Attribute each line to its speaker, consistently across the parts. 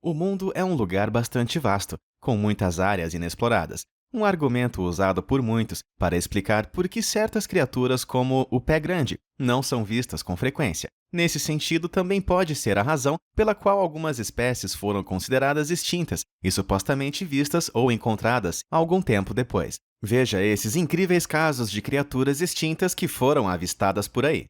Speaker 1: O mundo é um lugar bastante vasto, com muitas áreas inexploradas. Um argumento usado por muitos para explicar por que certas criaturas, como o pé grande, não são vistas com frequência. Nesse sentido, também pode ser a razão pela qual algumas espécies foram consideradas extintas e supostamente vistas ou encontradas algum tempo depois. Veja esses incríveis casos de criaturas extintas que foram avistadas por aí.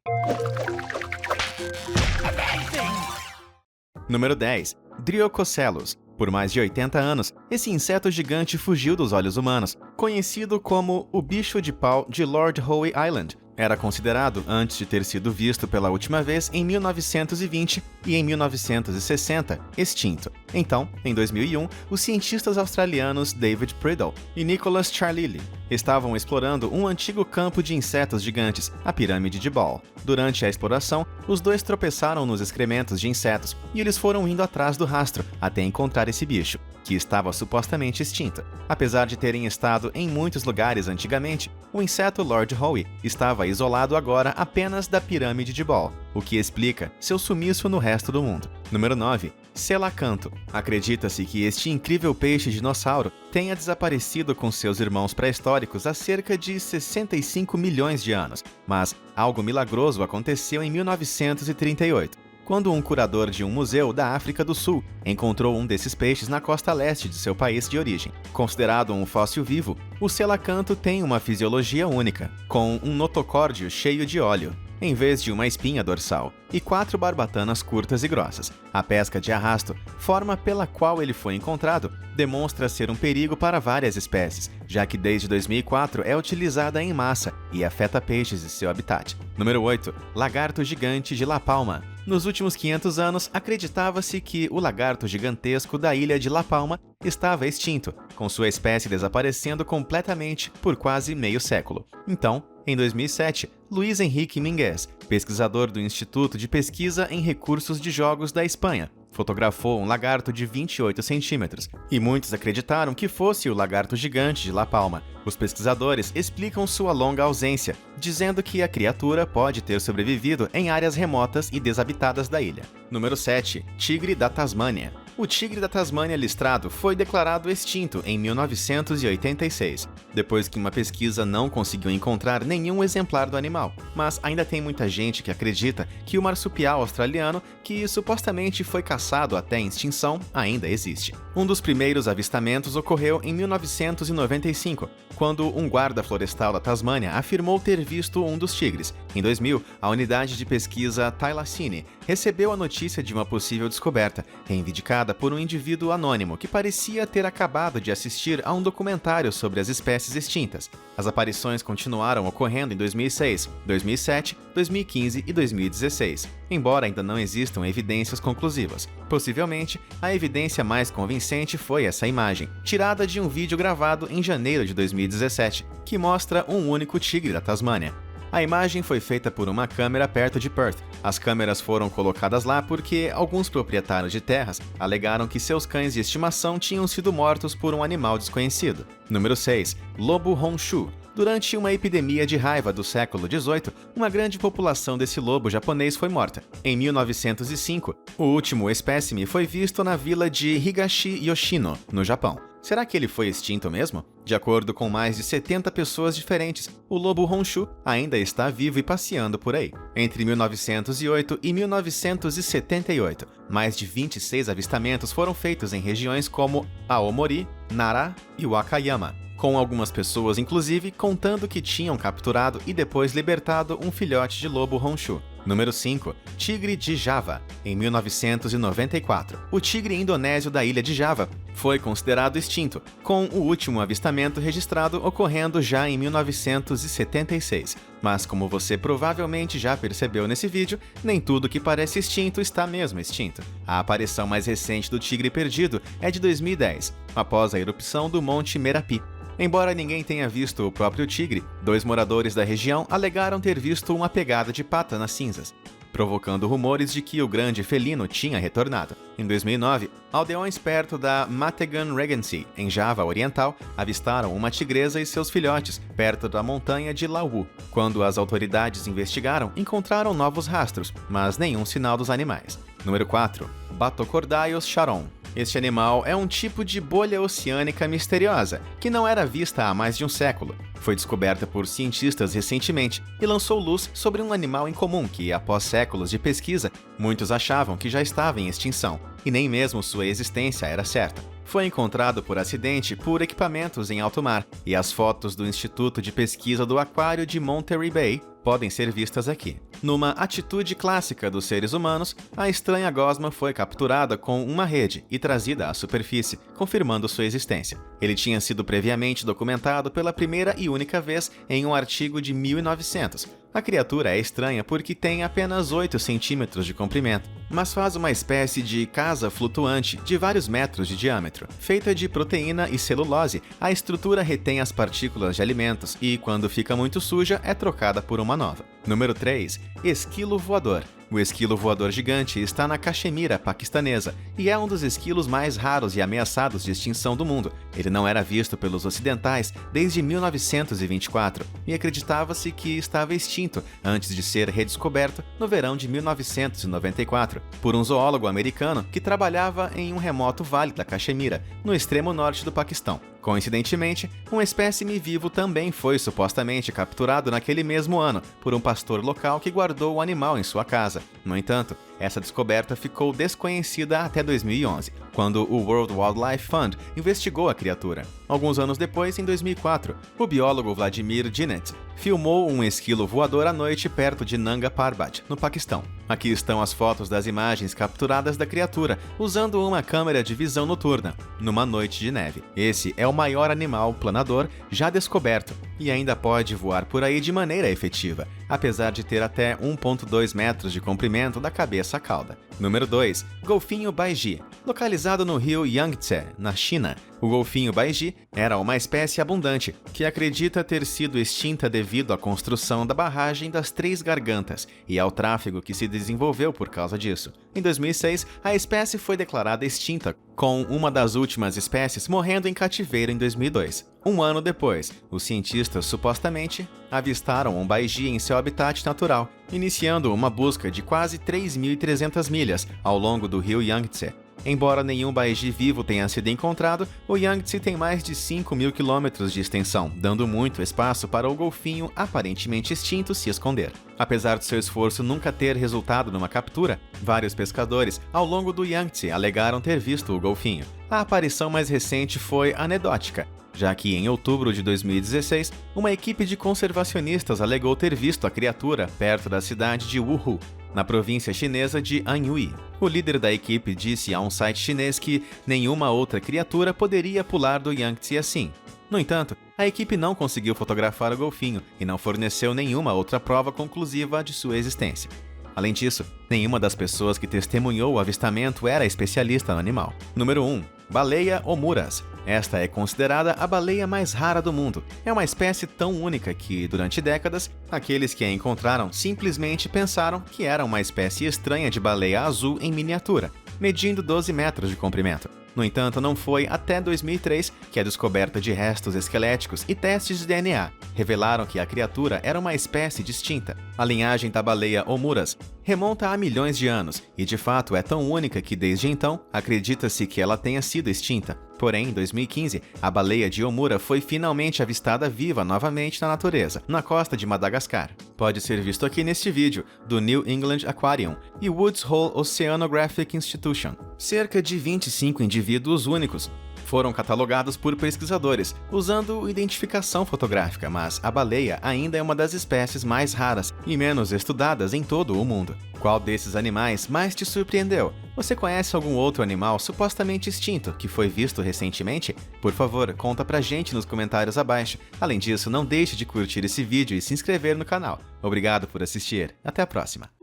Speaker 1: Número 10. Driococelos. Por mais de 80 anos, esse inseto gigante fugiu dos olhos humanos, conhecido como o bicho de pau de Lord Howe Island. Era considerado, antes de ter sido visto pela última vez em 1920 e em 1960, extinto. Então, em 2001, os cientistas australianos David Priddle e Nicholas Charlili estavam explorando um antigo campo de insetos gigantes, a Pirâmide de Ball. Durante a exploração, os dois tropeçaram nos excrementos de insetos e eles foram indo atrás do rastro até encontrar esse bicho, que estava supostamente extinto. Apesar de terem estado em muitos lugares antigamente, o inseto Lord Howe estava isolado agora apenas da Pirâmide de Ball, o que explica seu sumiço no resto do mundo. Número 9. Selacanto. Acredita-se que este incrível peixe dinossauro tenha desaparecido com seus irmãos pré-históricos há cerca de 65 milhões de anos, mas algo milagroso aconteceu em 1938. Quando um curador de um museu da África do Sul encontrou um desses peixes na costa leste de seu país de origem. Considerado um fóssil vivo, o selacanto tem uma fisiologia única, com um notocórdio cheio de óleo, em vez de uma espinha dorsal, e 4 barbatanas curtas e grossas. A pesca de arrasto, forma pela qual ele foi encontrado, demonstra ser um perigo para várias espécies, já que desde 2004 é utilizada em massa e afeta peixes e seu habitat. Número 8. Lagarto gigante de La Palma. Nos últimos 500 anos, acreditava-se que o lagarto gigantesco da ilha de La Palma estava extinto, com sua espécie desaparecendo completamente por quase meio século. Então, em 2007, Luiz Henrique Minguez, pesquisador do Instituto de Pesquisa em Recursos de Jogos da Espanha, fotografou um lagarto de 28 centímetros, e muitos acreditaram que fosse o lagarto gigante de La Palma. Os pesquisadores explicam sua longa ausência, dizendo que a criatura pode ter sobrevivido em áreas remotas e desabitadas da ilha. Número 7. Tigre da Tasmânia. O tigre da Tasmânia listrado foi declarado extinto em 1986, depois que uma pesquisa não conseguiu encontrar nenhum exemplar do animal. Mas ainda tem muita gente que acredita que o marsupial australiano, que supostamente foi caçado até extinção, ainda existe. Um dos primeiros avistamentos ocorreu em 1995, quando um guarda florestal da Tasmânia afirmou ter visto um dos tigres. Em 2000, a unidade de pesquisa Thylacine recebeu a notícia de uma possível descoberta, reivindicada por um indivíduo anônimo que parecia ter acabado de assistir a um documentário sobre as espécies extintas. As aparições continuaram ocorrendo em 2006, 2007, 2015 e 2016, embora ainda não existam evidências conclusivas. Possivelmente, a evidência mais convincente foi essa imagem, tirada de um vídeo gravado em janeiro de 2017, que mostra um único tigre da Tasmânia. A imagem foi feita por uma câmera perto de Perth. As câmeras foram colocadas lá porque alguns proprietários de terras alegaram que seus cães de estimação tinham sido mortos por um animal desconhecido. Número 6. Lobo Honshu. Durante uma epidemia de raiva do século XVIII, uma grande população desse lobo japonês foi morta. Em 1905, o último espécime foi visto na vila de Higashi Yoshino, no Japão. Será que ele foi extinto mesmo? De acordo com mais de 70 pessoas diferentes, o lobo Honshu ainda está vivo e passeando por aí. Entre 1908 e 1978, mais de 26 avistamentos foram feitos em regiões como Aomori, Nara e Wakayama, com algumas pessoas inclusive contando que tinham capturado e depois libertado um filhote de lobo Honshu. Número 5. Tigre de Java. Em 1994, o tigre indonésio da ilha de Java foi considerado extinto, com o último avistamento registrado ocorrendo já em 1976. Mas como você provavelmente já percebeu nesse vídeo, nem tudo que parece extinto está mesmo extinto. A aparição mais recente do tigre perdido é de 2010, após a erupção do Monte Merapi. Embora ninguém tenha visto o próprio tigre, 2 moradores da região alegaram ter visto uma pegada de pata nas cinzas, provocando rumores de que o grande felino tinha retornado. Em 2009, aldeões perto da Mategan Regency, em Java Oriental, avistaram uma tigresa e seus filhotes perto da montanha de Lawu. Quando as autoridades investigaram, encontraram novos rastros, mas nenhum sinal dos animais. Número 4. Batocordaios charon. Este animal é um tipo de bolha oceânica misteriosa, que não era vista há mais de um século. Foi descoberta por cientistas recentemente e lançou luz sobre um animal incomum que, após séculos de pesquisa, muitos achavam que já estava em extinção, e nem mesmo sua existência era certa. Foi encontrado por acidente por equipamentos em alto mar, e as fotos do Instituto de Pesquisa do Aquário de Monterey Bay podem ser vistas aqui. Numa atitude clássica dos seres humanos, a estranha gosma foi capturada com uma rede e trazida à superfície, confirmando sua existência. Ele tinha sido previamente documentado pela primeira e única vez em um artigo de 1900. A criatura é estranha porque tem apenas 8 centímetros de comprimento, mas faz uma espécie de casa flutuante de vários metros de diâmetro. Feita de proteína e celulose, a estrutura retém as partículas de alimentos e, quando fica muito suja, é trocada por uma nova. Número 3. Esquilo voador. O esquilo voador gigante está na Caxemira paquistanesa e é um dos esquilos mais raros e ameaçados de extinção do mundo. Ele não era visto pelos ocidentais desde 1924 e acreditava-se que estava extinto antes de ser redescoberto no verão de 1994 por um zoólogo americano que trabalhava em um remoto vale da Caxemira, no extremo norte do Paquistão. Coincidentemente, um espécime vivo também foi supostamente capturado naquele mesmo ano por um pastor local que guardou o animal em sua casa. No entanto, essa descoberta ficou desconhecida até 2011, quando o World Wildlife Fund investigou a criatura. Alguns anos depois, em 2004, o biólogo Vladimir Ginet filmou um esquilo voador à noite perto de Nanga Parbat, no Paquistão. Aqui estão as fotos das imagens capturadas da criatura, usando uma câmera de visão noturna, numa noite de neve. Esse é o maior animal planador já descoberto, e ainda pode voar por aí de maneira efetiva, apesar de ter até 1,2 metros de comprimento da cabeça à cauda. Número 2. Golfinho Baiji. Localizado no rio Yangtze, na China, o golfinho Baiji era uma espécie abundante, que acredita ter sido extinta devido à construção da barragem das Três Gargantas e ao tráfego que se desenvolveu por causa disso. Em 2006, a espécie foi declarada extinta, com uma das últimas espécies morrendo em cativeiro em 2002. Um ano depois, os cientistas supostamente avistaram um baiji em seu habitat natural, iniciando uma busca de quase 3.300 milhas ao longo do rio Yangtze. Embora nenhum baiji vivo tenha sido encontrado, o Yangtze tem mais de 5.000 quilômetros de extensão, dando muito espaço para o golfinho aparentemente extinto se esconder. Apesar de seu esforço nunca ter resultado numa captura, vários pescadores ao longo do Yangtze alegaram ter visto o golfinho. A aparição mais recente foi anedótica, já que em outubro de 2016, uma equipe de conservacionistas alegou ter visto a criatura perto da cidade de Wuhu, na província chinesa de Anhui. O líder da equipe disse a um site chinês que nenhuma outra criatura poderia pular do Yangtze assim. No entanto, a equipe não conseguiu fotografar o golfinho e não forneceu nenhuma outra prova conclusiva de sua existência. Além disso, nenhuma das pessoas que testemunhou o avistamento era especialista no animal. Número 1. Baleia Omuras. Esta é considerada a baleia mais rara do mundo. É uma espécie tão única que, durante décadas, aqueles que a encontraram simplesmente pensaram que era uma espécie estranha de baleia azul em miniatura, medindo 12 metros de comprimento. No entanto, não foi até 2003 que a descoberta de restos esqueléticos e testes de DNA revelaram que a criatura era uma espécie distinta. A linhagem da baleia Omuras remonta a milhões de anos e, de fato, é tão única que, desde então, acredita-se que ela tenha sido extinta. Porém, em 2015, a baleia de Omura foi finalmente avistada viva novamente na natureza, na costa de Madagascar. Pode ser visto aqui neste vídeo, do New England Aquarium e Woods Hole Oceanographic Institution. Cerca de 25 indivíduos únicos foram catalogados por pesquisadores, usando identificação fotográfica, mas a baleia ainda é uma das espécies mais raras e menos estudadas em todo o mundo. Qual desses animais mais te surpreendeu? Você conhece algum outro animal supostamente extinto que foi visto recentemente? Por favor, conta pra gente nos comentários abaixo. Além disso, não deixe de curtir esse vídeo e se inscrever no canal. Obrigado por assistir. Até a próxima!